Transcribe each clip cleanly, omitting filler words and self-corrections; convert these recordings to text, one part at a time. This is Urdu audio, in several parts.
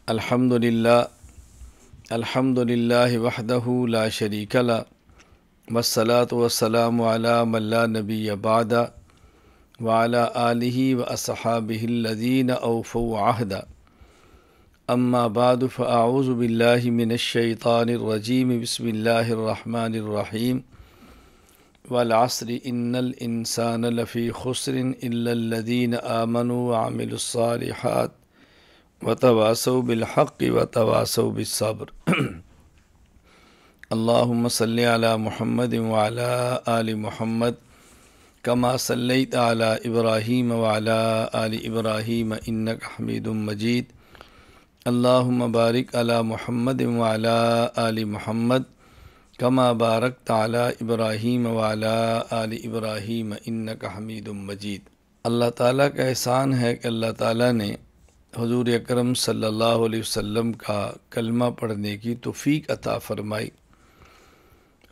الحمدللہ وحدہ لا شریک لہ والصلاة والسلام علی من لا نبی بعد وعلی آلہ واصحابہ الذین اوفوا عہدا اما بعد فاعوذ باللہ من الشیطان الرجیم بسم اللہ الرحمن الرحیم والعصر ان الانسان لفی خسر الا الذین آمنوا وعملوا الصالحات وتواصوا بالحق وتواصوا بالصبر اللہم صلی علی محمد وعلی آل محمد کما صلیت علی ابراہیم وعلی آل ابراہیم انک حمید مجید اللہم بارک علی محمد وعلی آل محمد کما بارکت علی ابراہیم وعلی آل ابراہیم انک حمید مجید۔ اللہ تعالیٰ کا احسان ہے کہ اللہ تعالیٰ نے حضور اکرم صلی اللہ علیہ وسلم کا کلمہ پڑھنے کی توفیق عطا فرمائی۔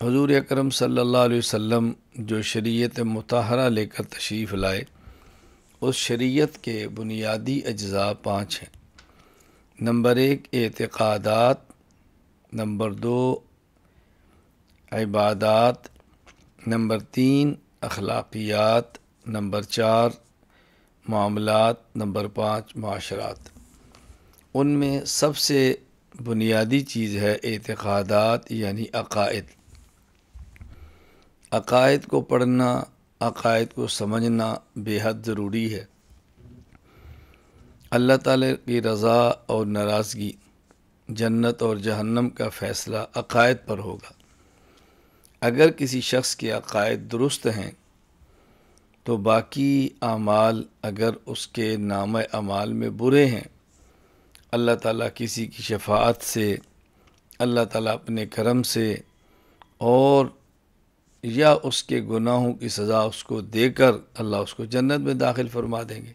حضور اکرم صلی اللہ علیہ وسلم جو شریعت مطہرہ لے کر تشریف لائے، اس شریعت کے بنیادی اجزاء 5 ہیں۔ نمبر 1 اعتقادات، نمبر 2 عبادات، نمبر 3 اخلاقیات، نمبر 4 معاملات، نمبر 5 معاشرات۔ ان میں سب سے بنیادی چیز ہے اعتقادات یعنی عقائد۔ عقائد کو پڑھنا، عقائد کو سمجھنا بے حد ضروری ہے۔ اللہ تعالیٰ کی رضا اور ناراضگی، جنت اور جہنم کا فیصلہ عقائد پر ہوگا۔ اگر کسی شخص کے عقائد درست ہیں تو باقی اعمال اگر اس کے نامہ اعمال میں برے ہیں، اللہ تعالیٰ کسی کی شفاعت سے، اللہ تعالیٰ اپنے کرم سے اور یا اس کے گناہوں کی سزا اس کو دے کر اللہ اس کو جنت میں داخل فرما دیں گے۔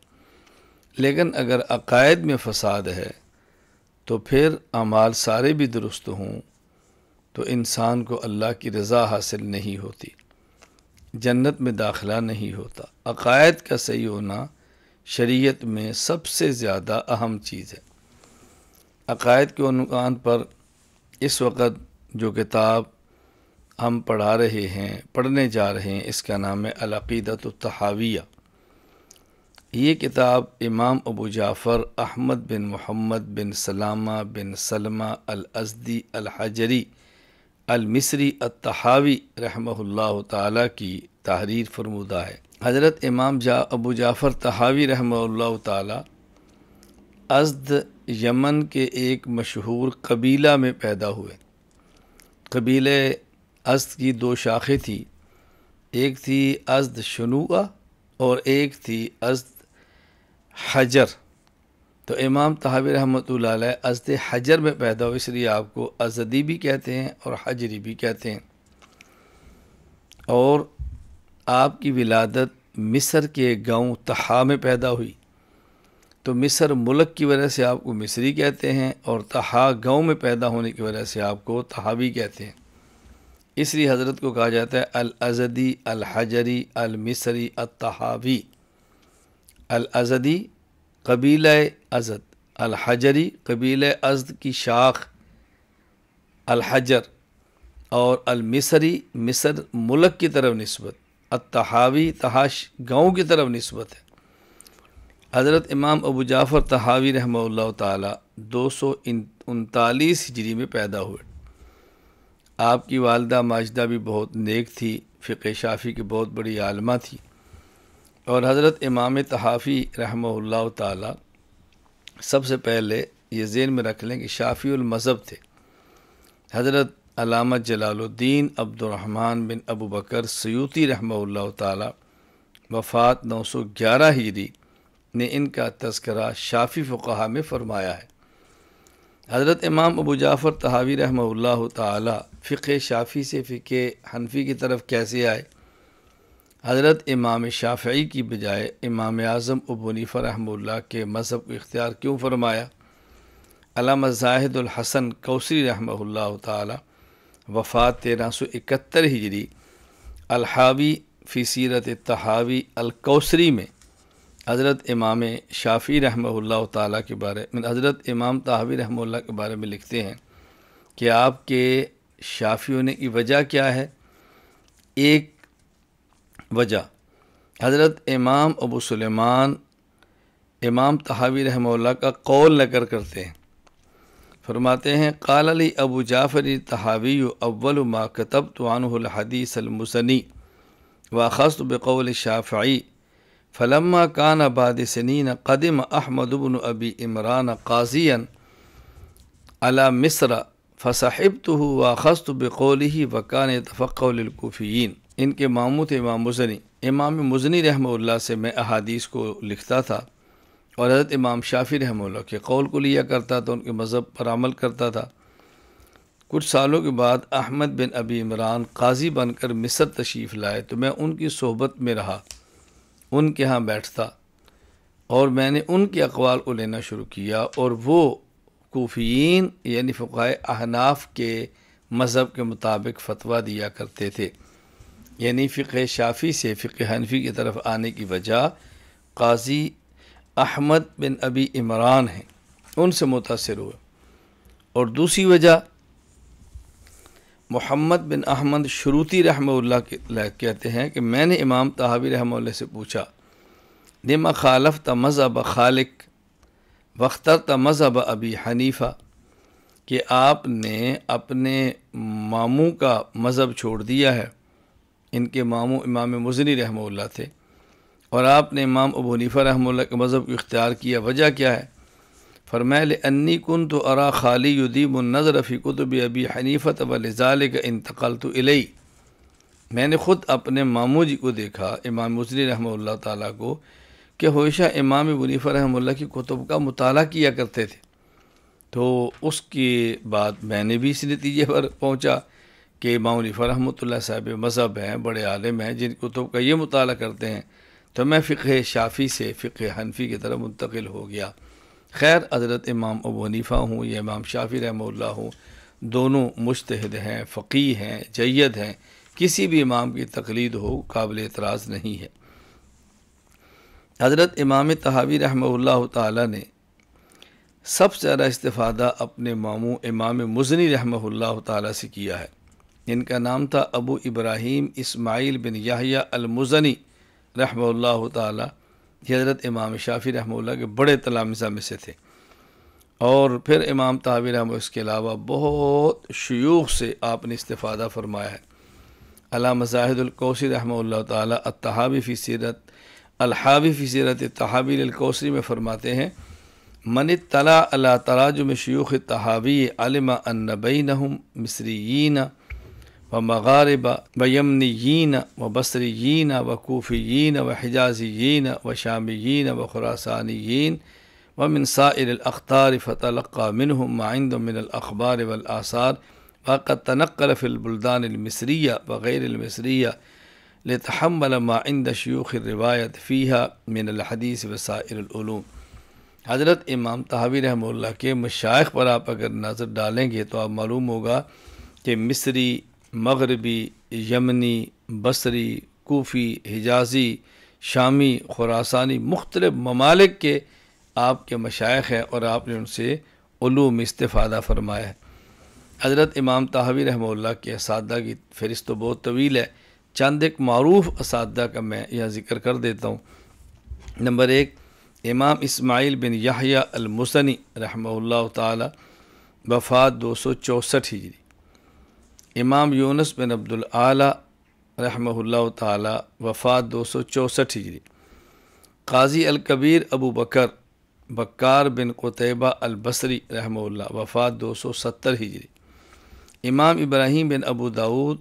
لیکن اگر عقائد میں فساد ہے تو پھر اعمال سارے بھی درست ہوں تو انسان کو اللہ کی رضا حاصل نہیں ہوتی، جنت میں داخلہ نہیں ہوتا۔ عقائد کا صحیح ہونا شریعت میں سب سے زیادہ اہم چیز ہے۔ عقائد کے عنوان پر اس وقت جو کتاب ہم پڑھنے جا رہے ہیں، اس کا نام ہے العقیدۃ الطحاویہ۔ یہ کتاب امام ابو جعفر احمد بن محمد بن سلامہ بن سلمہ الازدی الحجری المصری الطحاوی رحمہ اللہ تعالیٰ کی تحریر فرمودہ ہے۔ حضرت امام ابو جعفر طحاوی رحمہ اللہ تعالیٰ ازد یمن کے ایک مشہور قبیلہ میں پیدا ہوئے۔ قبیلہ ازد کی 2 شاخیں تھیں، ایک تھی ازد شنوءہ اور ایک تھی ازد حجر۔ تو امام طحاوی رحمۃ اللہ علیہ ازد حجر میں پیدا ہوئے، اس لیے آپ کو ازدی بھی کہتے ہیں اور حجری بھی کہتے ہیں۔ اور آپ کی ولادت مصر کے گاؤں طحا میں پیدا ہوئی، تو مصر ملک کی وجہ سے آپ کو مصری کہتے ہیں اور طحا گاؤں میں پیدا ہونے کی وجہ سے آپ کو طحاوی کہتے ہیں۔ اس لیے حضرت کو کہا جاتا ہے الازدی الحجری المصری الطحاوی۔ الازدی قبیلہ ازد، الحجری قبیلہ ازد کی شاخ الحجر، اور المصری مصر ملک کی طرف نسبت، الطحاوی طحاش گاؤں کی طرف نسبت ہے۔ حضرت امام ابو جعفر طحاوی رحمہ اللہ تعالیٰ 239 ہجری میں پیدا ہوئے۔ آپ کی والدہ ماجدہ بھی بہت نیک تھی، فقہ شافعی کی بہت بڑی عالمہ تھی، اور حضرت امام طحاوی رحمہ اللہ تعالیٰ سب سے پہلے یہ ذہن میں رکھ لیں کہ شافعی المذہب تھے۔ حضرت علامہ جلال الدین عبد الرحمن بن ابو بکر سیوطی رحمہ اللہ تعالیٰ وفات 911 ہجری نے ان کا تذکرہ شافعی فقہا میں فرمایا ہے۔ حضرت امام ابو جعفر طحاوی رحمہ اللہ تعالی فقہ شافعی سے فقہ حنفی کی طرف کیسے آئے؟ حضرت امام شافعی کی بجائے امام اعظم ابو حنیفہ رحمہ اللہ کے مذہب کو اختیار کیوں فرمایا؟ علامہ زاہد الحسن کوثری رحمہ اللہ تعالی وفات 1371 ہجری الحاوی فی سیرت الطحاوی الکوثری میں حضرت امام شافعی رحمہ اللہ تعالیٰ کے بارے میں، حضرت امام طحاوی رحمہ اللہ کے بارے میں لکھتے ہیں کہ آپ کے شافعی ہونے کی وجہ کیا ہے؟ ایک وجہ حضرت امام ابو سلیمان امام طحاوی رحمہ اللہ کا قول نقل کرتے ہیں، فرماتے ہیں قال علی ابو جعفر طحاوی اول ما کتبت عنہ الحدیث المسنی واخذت بقول الشافعی فلما كان بعد سنین قدم احمد بن ابی عمران قاضیا على مصر فصحبته واخذت بقوله وكان يتفقه للكوفيين۔ ان کے ماموں تھے امام مزنی رحمہ اللہ سے میں احادیث کو لکھتا تھا اور حضرت امام شافعی رحمہ اللہ کے قول کو لیا کرتا تھا، ان کے مذہب پر عمل کرتا تھا۔ کچھ سالوں کے بعد احمد بن ابی عمران قاضی بن کر مصر تشریف لائے تو میں ان کی صحبت میں رہا، ان کے ہاں بیٹھتا اور میں نے ان کے اقوال کو لینا شروع کیا، اور وہ کوفیین یعنی فقہائے احناف کے مذہب کے مطابق فتویٰ دیا کرتے تھے۔ یعنی فقہ شافعی سے فقہ حنفی کی طرف آنے کی وجہ قاضی احمد بن ابی عمران ہیں، ان سے متاثر ہوئے۔ اور دوسری وجہ محمد بن احمد شروطی رحمہ اللہ کہتے ہیں کہ میں نے امام طحاوی رحمہ اللہ سے پوچھا لما خالفت مذہب خالق واخترت مذہب ابی حنیفہ، کہ آپ نے اپنے ماموں کا مذہب چھوڑ دیا ہے، ان کے ماموں امام مزنی رحمہ اللہ تھے، اور آپ نے امام ابو حنیفہ رحمہ اللہ کے مذہب کو اختیار کیا، وجہ کیا ہے؟ فرمایا لأنی کنت ارا خالی یدیم النظر فی کتب ابی حنیفہ ولذالک انتقلت الی، میں نے خود اپنے ماموں جی کو دیکھا امام مزنی رحمہ اللہ تعالیٰ کو کہ ہمیشہ امام ابو حنیفہ رحمہ اللہ کی کتب کا مطالعہ کیا کرتے تھے، تو اس کے بعد میں نے بھی اس نتیجے پر پہنچا کہ امام حنیفہ رحمۃ اللہ صاحب مذہب ہیں، بڑے عالم ہیں، جن کتب کا یہ مطالعہ کرتے ہیں، تو میں فقہ شافعی سے فقہ حنفی کی طرف منتقل ہو گیا۔ خیر، حضرت امام ابو حنیفہ ہوں یا امام شافعی رحمہ اللہ ہوں، دونوں مجتہد ہیں، فقیہ ہیں، جید ہیں، کسی بھی امام کی تقلید ہو قابل اعتراض نہیں ہے۔ حضرت امام طحاوی رحمہ اللہ تعالیٰ نے سب سے زیادہ استفادہ اپنے ماموں امام مزنی رحمہ اللہ تعالیٰ سے کیا ہے۔ ان کا نام تھا ابو ابراہیم اسماعیل بن یحییٰ المزنی رحمہ اللہ تعالیٰ، یہ حضرت امام شافعی رحمہ اللہ کے بڑے تلامذہ میں سے تھے۔ اور پھر امام طحاوی رحمہ اس کے علاوہ بہت شیوخ سے آپ نے استفادہ فرمایا ہے۔ علامہ زاہد الکوثری رحمہ اللہ تعالیٰ الطحاوی فی سیرت الحاوی فی سیرت الطحاوی للکوثری میں فرماتے ہیں من اطلع علی تراجم شیوخ الطحاوی علم ان بینہم مصریین ومغارب ویمنیین وبصریین وکوفیین وحجازیین وشامیین وخراسانیین ومن سائر الاقطار فتلقى منهم ما عندهم من الاخبار والآثار وقد تنقل في البلدان المصریہ وغیر المصریہ لتحمل ما عند شیوخ الروایت فیها من الحدیث وسائر العلوم۔ حضرت امام طحاوی رحمہ اللہ کے مشائخ پر آپ اگر نظر ڈالیں گے تو آپ معلوم ہوگا کہ مصری، مغربی، یمنی، بصری، کوفی، حجازی، شامی، خراسانی مختلف ممالک کے آپ کے مشائخ ہیں، اور آپ نے ان سے علوم استفادہ فرمایا ہے۔ حضرت امام طحاوی رحمہ اللہ کے اساتذہ کی فہرست تو بہت طویل ہے، چند ایک معروف اساتذہ کا میں یہاں ذکر کر دیتا ہوں۔ نمبر 1 امام اسماعیل بن یحییٰ المزنی رحمہ اللہ تعالی، وفات 264 ہجری۔ امام یونس بن عبد الاعلی رحمہ اللہ تعالی، وفات 264 ہجری۔ قاضی الکبیر ابو بکار بن قتیبہ البصری رحمہ اللہ، وفات 270 ہجری۔ امام ابراہیم بن ابو داود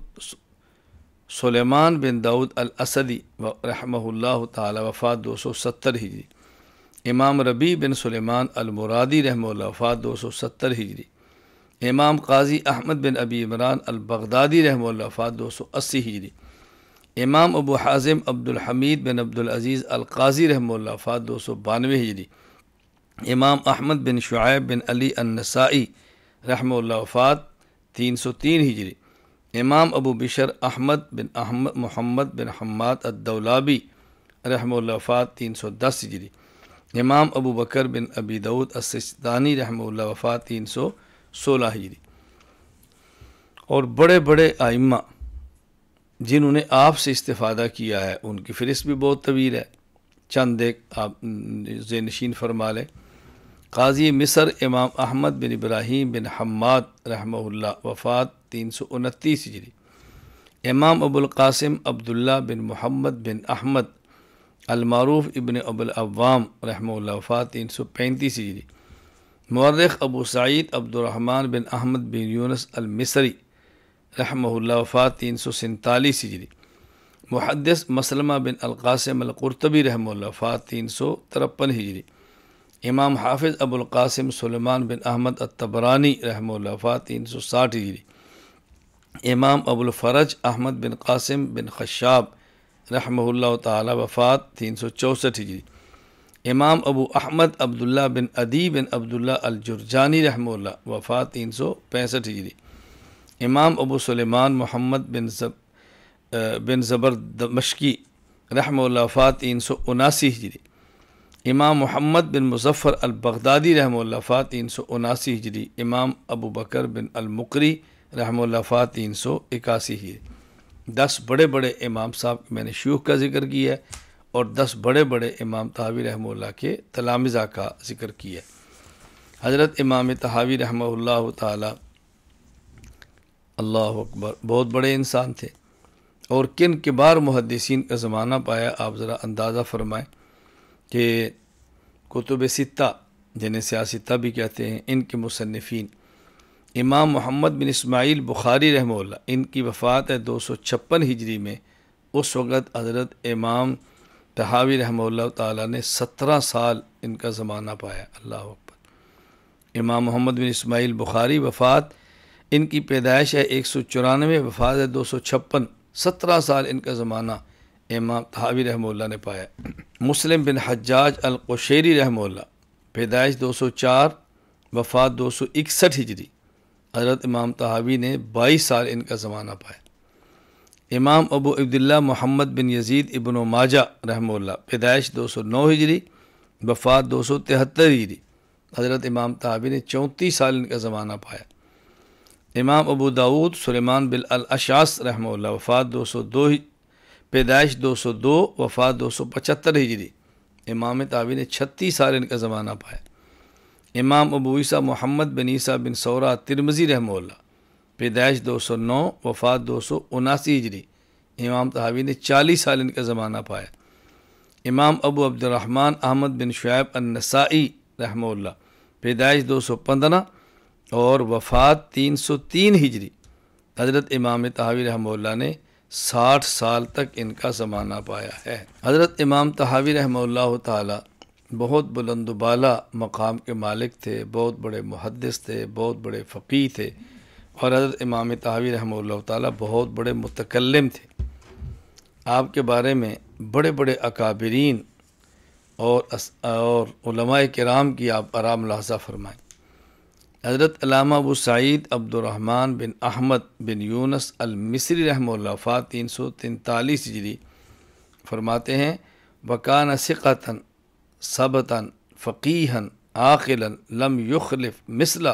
سلیمان بن داود الاسدی رحمہ اللہ تعالی، وفات 270 ہجری۔ امام ربیع بن سلیمان المرادی رحمہ اللہ، وفات 270 ہجری۔ امام قاضی احمد بن ابی عمران البغدادی رحمہ اللہ، وفات 280 ہجری۔ امام ابو حازم عبد الحمید بن عبد العزیز القاضی رحمہ اللہ، وفات 292 ہجری۔ امام احمد بن شعیب بن علی النسائی رحمہ اللہ، وفات 303 ہجری۔ امام ابو بشر احمد بن محمد بن حماد الدولابی رحمہ اللہ وفات 310 ہجری، امام ابو بکر بن ابی داود السجستانی رحمہ اللہ وفات 316 ہجری۔ اور بڑے بڑے ائمہ جنہوں نے آپ سے استفادہ کیا ہے ان کی فہرست بھی بہت طویل ہے، چند ایک آپ ذہن نشین فرما لیں۔ قاضی مصر امام احمد بن ابراہیم بن حماد رحمہ اللہ وفات 329 ہجری، امام ابو القاسم عبداللہ بن محمد بن احمد المعروف ابن ابو العوام رحمہ اللہ وفات 335 ہجری، مورخ ابو سعید عبد الرحمن بن احمد بن یونس المصری رحمہ اللہ وفات 347 ہجری، محدث مسلمہ بن القاسم القرطبی رحمہ اللہ وفات 353 ہجری، امام حافظ ابو القاسم سلیمان بن احمد الطبرانی رحمہ اللہ وفات 360 ہجری، امام ابو الفرج احمد بن قاسم بن خشاب رحمہ اللہ تعالی وفات 364 ہجری، امام ابو احمد عبداللہ بن عدی بن عبداللہ الجرجانی رحمہ اللہ وفات 365 ہجری، امام ابو سلیمان محمد بن زبر دمشقی رحمہ اللہ وفات 379 ہجری، امام محمد بن مظفر البغدادی رحمہ اللہ وفات 379 ہجری، امام ابو بکر بن المقری رحمہ اللہ وفات 381 ہجری۔ 10 بڑے بڑے امام صاحب میں نے شیوخ کا ذکر کیا ہے اور 10 بڑے بڑے امام طحاوی رحمہ اللہ کے تلامذہ کا ذکر کیا ہے۔ حضرت امام طحاوی رحمہ اللہ تعالی اللہ اکبر بہت بڑے انسان تھے، اور کن کبار محدثین کا زمانہ پایا آپ ذرا اندازہ فرمائیں کہ کتب ستہ جنہیں سیاستہ بھی کہتے ہیں ان کے مصنفین امام محمد بن اسماعیل بخاری رحمہ اللہ، ان کی وفات ہے 256 ہجری میں۔ اس وقت حضرت امام طحاوی رحمہ اللہ تعالیٰ نے 17 سال ان کا زمانہ پایا، اللہ اکبر۔ امام محمد بن اسماعیل بخاری وفات ان کی پیدائش ہے 194، وفات ہے 256، 17 سال ان کا زمانہ امام طحاوی رحمہ اللہ نے پایا۔ مسلم بن حجاج القشیری رحمہ اللہ، پیدائش 204، وفات 261 ہجری، حضرت امام طحاوی نے 22 سال ان کا زمانہ پایا۔ امام ابو عبداللہ محمد بن یزید ابن ماجہ رحمہ اللہ، پیدائش 209 ہجری، وفات 273 ہجری، حضرت امام طحاوی نے 34 سال ان کا زمانہ پایا۔ امام ابو داود سلیمان بن الاشعث رحمہ اللہ، وفات 202، پیدائش 202، وفات 275 ہجری، امام طحاوی نے 36 سال ان کا زمانہ پایا۔ امام ابو عیسیٰ محمد بن عیسیٰ بن ثورہ ترمذی رحمہ اللہ، پیدائش 209، وفات 279 ہجری، امام طحاوی نے 40 سال ان کا زمانہ پایا۔ امام ابو عبد الرحمن احمد بن شعیب النسائی رحمہ اللہ، پیدائش 215 اور وفات 303 ہجری، حضرت امام طحاوی رحمہ اللہ نے 60 سال تک ان کا زمانہ پایا ہے۔ حضرت امام طحاوی رحمہ اللہ تعالی بہت بلند و بالا مقام کے مالک تھے، بہت بڑے محدث تھے، بہت بڑے فقیہ تھے، اور حضرت امام طحاوی رحمہ اللہ تعالی بہت بڑے متکلم تھے۔ آپ کے بارے میں بڑے بڑے اکابرین اور علماء کرام کی آپ آرا ملاحظہ فرمائیں۔ حضرت علامہ ابو سعید عبد الرحمن بن احمد بن یونس المصری رحمہ اللہ، وفات 343 ہجری، فرماتے ہیں وَكَانَ ثِقَةً ثَبْتًا فَقِيهًا عَاقِلًا لَمْ يُخْلِفْ مِثْلَ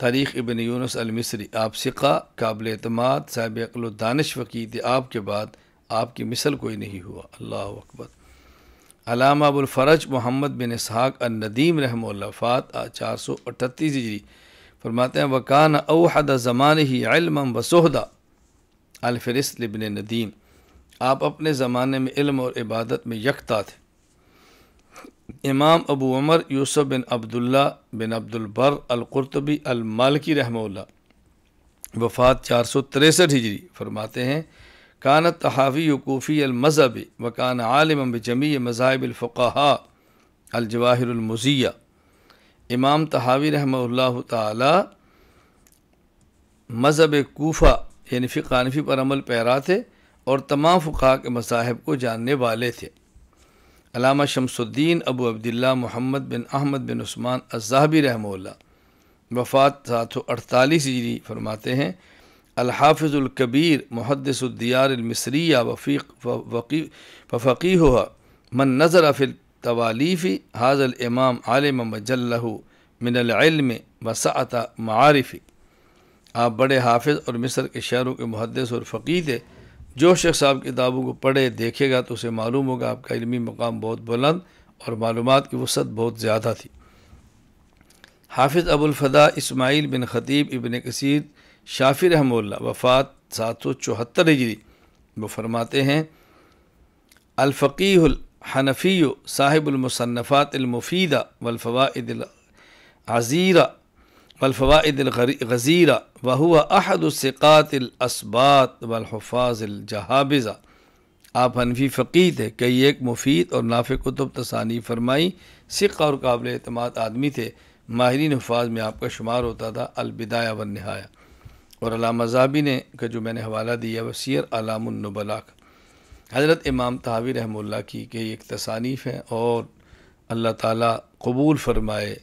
تاریخ ابن یونس المصری۔ آپ ثقہ، قابل اعتماد، صاحب عقل و دانش فقیہ تھے، آپ کے بعد آپ کی مثل کوئی نہیں ہوا، اللہ اکبر۔ علامہ ابو الفرج محمد بن اسحاق الندیم رحمہ اللہ، وفات 438 ہجری، فرماتے ہیں وَكَانَ أَوْحَدَ زَمَانِهِ عِلْمًا وَصُحْدًا الفہرست لابن ندیم، آپ اپنے زمانے میں علم اور عبادت میں یکتا تھے۔ امام ابو عمر یوسف بن عبداللہ بن عبد البر القرطبی المالکی رحمہ اللہ، وفات 463 ہجری، فرماتے ہیں کانت طحاوی کوفی المذہب وکان عالما بجمیع مذاہب الفقہاء الجواہر المزیہ۔ امام طحاوی رحمہ اللہ تعالی مذہب کوفہ یعنی فقہ حنفی پر عمل پیرا تھے اور تمام فقہاء کے مذاہب کو جاننے والے تھے۔ علامہ شمس الدین ابو عبداللہ محمد بن احمد بن عثمان الذہبی رحمہ اللہ، وفات 748 ہجری، فرماتے ہیں الحافظ الکبیر محدث الدیار المصریہ وفقیہها من نظر فی التوالیف هذا الامام عالم مجلہ من العلم وسعت معارف۔ آپ بڑے حافظ اور مصر کے شہروں کے محدث اور فقیہ تھے۔ جو شخص آپ کتابوں کو پڑھے دیکھے گا تو اسے معلوم ہوگا آپ کا علمی مقام بہت بلند اور معلومات کی وسعت بہت زیادہ تھی۔ حافظ ابو الفداء اسماعیل بن خطیب ابن کثیر شافعی رحمہ اللہ، وفات 774 ہجری، وہ فرماتے ہیں الفقیہ الحنفی صاحب المصنفات المفیدہ والفوائد الغزیرہ وہو احد الثقات الاسبات والحفاظ الجہابذہ۔ آپ حنفی فقیہ تھے، کئی ایک مفید اور نافع کتب تصانیف فرمائی، ثقہ اور قابل اعتماد آدمی تھے، ماہرین حفاظ میں آپ کا شمار ہوتا تھا۔ البدایہ والنہایہ اور علامہ ذہبی نے کا جو میں نے حوالہ دیا وہ سیر اعلام النبلاء کا، حضرت امام طحاوی رحمہ اللہ کی کئی ایک تصانیف ہیں، اور اللہ تعالیٰ قبول فرمائے،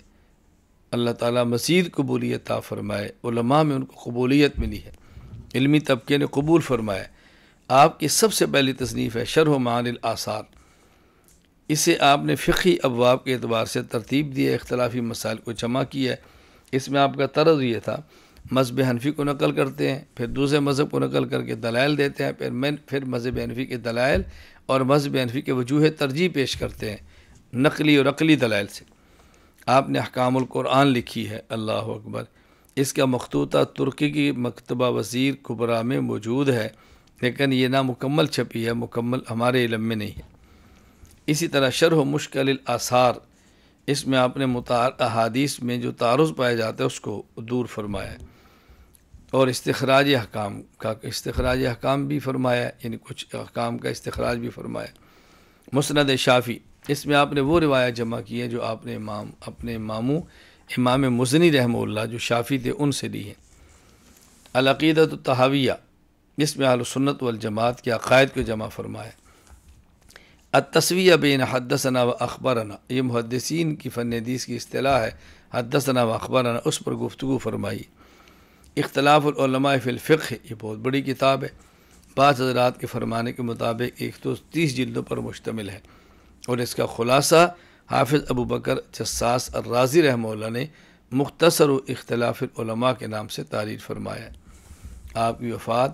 اللہ تعالیٰ مزید قبولیت عطا فرمائے۔ علماء میں ان کو قبولیت ملی ہے، علمی طبقے نے قبول فرمایا۔ آپ کی سب سے پہلی تصنیف ہے شرح معانی الآثار، اسے آپ نے فقہی ابواب کے اعتبار سے ترتیب دی ہے، اختلافی مسائل کو جمع کیا ہے۔ اس میں آپ کا طرز یہ تھا، مذہب حنفی کو نقل کرتے ہیں، پھر دوسرے مذہب کو نقل کر کے دلائل دیتے ہیں، پھر مذہب حنفی کے دلائل اور مذہب حنفی کے وجوہ ترجیح پیش کرتے ہیں نقلی اور عقلی دلائل سے۔ آپ نے احکام القرآن لکھی ہے، اللہ اکبر، اس کا مخطوطہ ترکی کی مکتبہ وزیر کبریٰ میں موجود ہے، لیکن یہ نامکمل چھپی ہے، مکمل ہمارے علم میں نہیں ہے۔ اسی طرح شرح مشکل الآثار، اس میں آپ نے احادیث میں جو تعارض پایا جاتا ہے اس کو دور فرمایا ہے، اور استخراج احکام بھی فرمایا ہے، یعنی کچھ احکام کا استخراج بھی فرمایا ہے۔ مسند شافعی، اس میں آپ نے وہ روایت جمع کی ہے جو آپ نے اپنے ماموں امام مزنی رحمہ اللہ جو شافعی تھے ان سے لی ہے۔ العقیدۃ الطحاویہ، اس میں اہل سنت والجماعت کے عقائد کو جمع فرمایا۔ التسویہ بین حدثنا و اخبرنا، یہ محدثین کی فن حدیث کی اصطلاح ہے، حدثنا و اخبرنا، اس پر گفتگو فرمائی۔ اختلاف العلماء فی الفقہ، یہ بہت بڑی کتاب ہے، بعض حضرات کے فرمانے کے مطابق 130 جلدوں پر مشتمل ہے، اور اس کا خلاصہ حافظ ابو بکر جساس الرازی رحمہ اللہ نے مختصر اختلاف العلماء کے نام سے تعریر فرمایا ہے۔ آپ کی وفات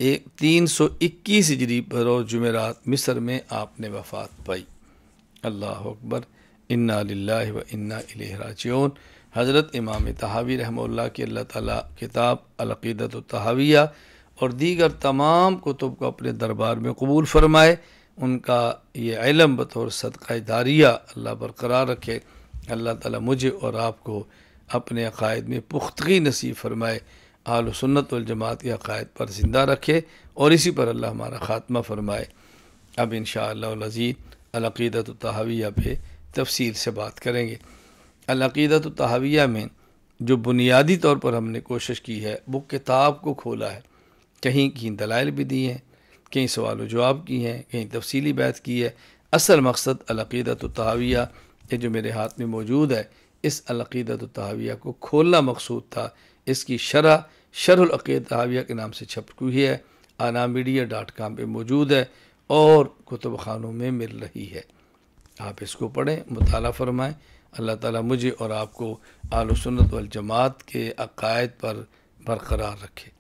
321 ہجری بروز جمعرات مصر میں آپ نے وفات پائی۔ اللہ اکبر، انا للہ و انا الیہ راجعون۔ حضرت امام طحاوی رحمہ اللہ کی اللہ تعالیٰ کتاب العقیدۃ الطحاویہ اور دیگر تمام کتب کو اپنے دربار میں قبول فرمائے، ان کا یہ علم بطور صدقہ جاریہ اللہ برقرار رکھے۔ اللہ تعالیٰ مجھے اور آپ کو اپنے عقائد میں پختگی نصیب فرمائے، اہل سنت والجماعت کے عقائد پر زندہ رکھے، اور اسی پر اللہ ہمارا خاتمہ فرمائے۔ اب انشاءاللہ العزیز العقیدۃ الطحاویہ پہ تفصیل سے بات کریں گے۔ العقیدۃ الطحاویہ میں جو بنیادی طور پر ہم نے کوشش کی ہے وہ کتاب کو کھولا ہے، کہیں دلائل بھی دی ہیں، کہیں سوال و جواب کی ہیں، کہیں تفصیلی بحث کی ہے۔ اصل مقصد العقیدۃ الطحاویہ یہ جو میرے ہاتھ میں موجود ہے، اس العقیدۃ الطحاویہ کو کھولنا مقصود تھا۔ اس کی شرح العقیدۃ الطحاویہ کے نام سے چھپ ہوئی ہے، anamedia.com پہ موجود ہے اور کتب خانوں میں مل رہی ہے۔ آپ اس کو پڑھیں، مطالعہ فرمائیں۔ اللہ تعالیٰ مجھے اور آپ کو اہل سنت والجماعت کے عقائد پر برقرار رکھے۔